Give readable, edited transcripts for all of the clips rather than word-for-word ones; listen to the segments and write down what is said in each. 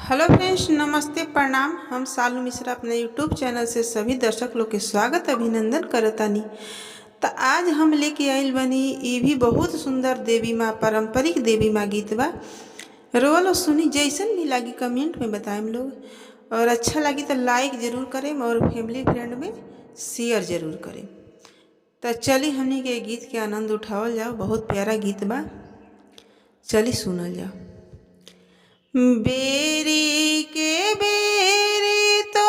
Hello friends, नमस्ते, प्रणाम। हम सालू मिश्रा अपने यूट्यूब चैनल से सभी दर्शक लोग के स्वागत अभिनंदन करतानी। तो आज हम लेके आइल बनी ये भी बहुत सुंदर देवी माँ, पारंपरिक देवी माँ गीत बा। रोल सुनी, जैसन भी लगी कमेंट में बताएम लोग, और अच्छा लगी तो लाइक ज़रूर करें और फैमिली फ्रेंड में शेयर ज़रूर करें। तो चली हमनी के गीत के आनंद उठावल जाओ। बहुत प्यारा गीत बा, चली सुनल जाओ। बेरी के बेरी तो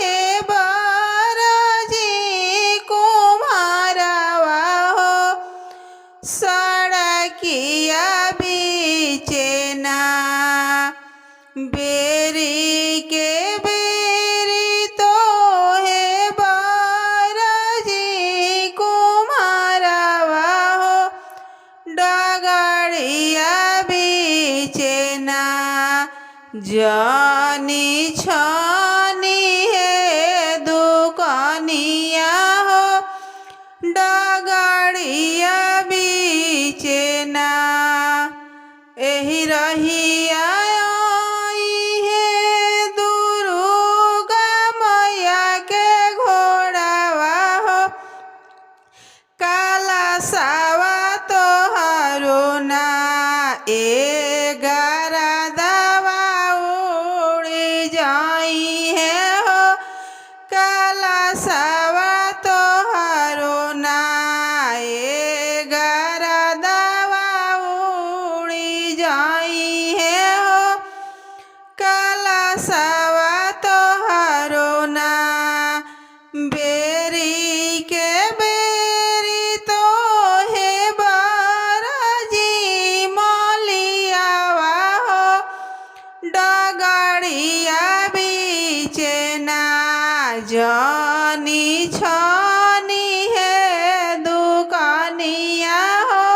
है बाराजी कुम्हारवा हो, सड़किया बीचे ना। बेरी के बेरी तो है बाराजी कुम्हारवा हो, डगड़िया बीचे ना। जानी छानी है दुकानिया हो, डगड़िया बीचे ना। एही रहिया आई है दुर्गा मैया के घोड़ावा हो, काला सावा तोहारो ना। बेरी के बेरी तो है बाराजी मलियावा हो, डगड़िया बीचे ना। जानी छानी है दुकानिया हो,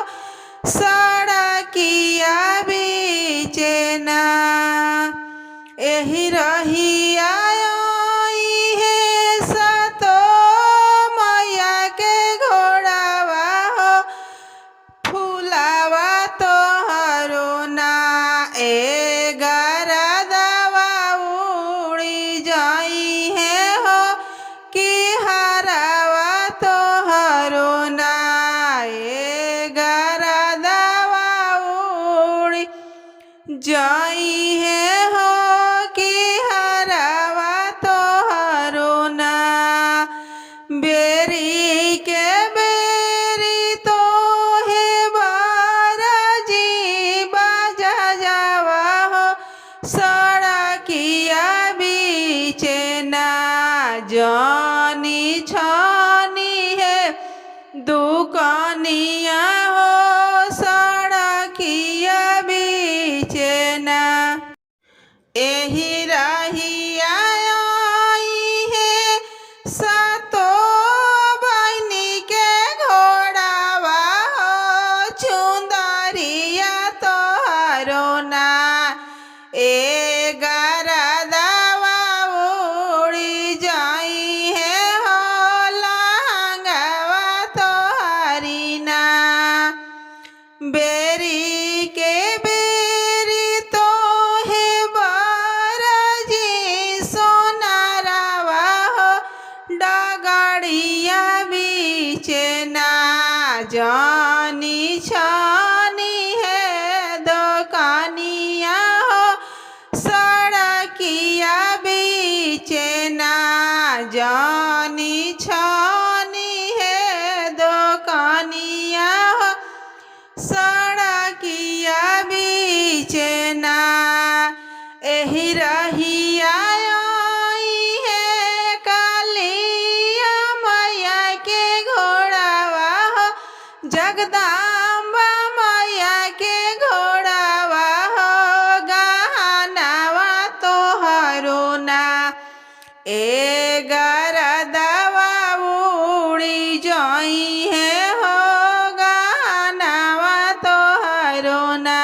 सड़किया बीचे ना। एही रहिया जाई है हो कि हरावा तोहरो ना। बेरी के बेरी तो है बाराजी बाजा जावा हो, सड़किया बीचे ना। जानी छानी है दुकानिया हो, सड़किया बीचे ना। एही रहिया आई है सातो बहिनी के घोड़ावा हो, चुंदरिया तोहरो ना। गरदावा उड़ी जाई है हो, लहंगावा तोहरी ना। बेरी के बेरी तो है बाराजी सोनारावा हो, डगड़िया बीचे ना। जानी छानी है दुकानिया हो, सड़किया बीचे ना। जानी छानी है दुकानिया हो, सड़किया बीचे ना। एही रहिया आई है कालिया मैया के घोड़ावा हो, जगदम्बा मैया के घोड़ावा हो, गहनावा तोहरो ना। गरदावा उड़ी जाई है हो, गहनावा तोहरो ना।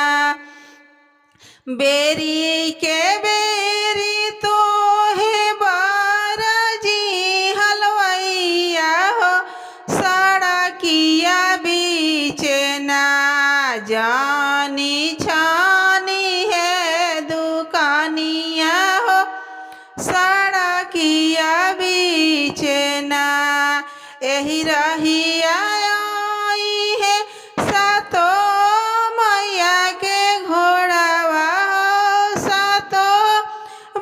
बेरी के बेरी तो है बाराजी हलवैया हो, सड़किया बीचे ना। जानी छानी है दुकानी सड़किया बीचना एही रहिया आई है सातो मैया के घोड़ावा हो सातो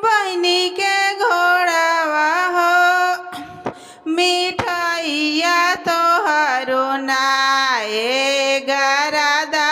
बहनी के घोड़ावा हो मिठाइया तोहरो नाए गरादा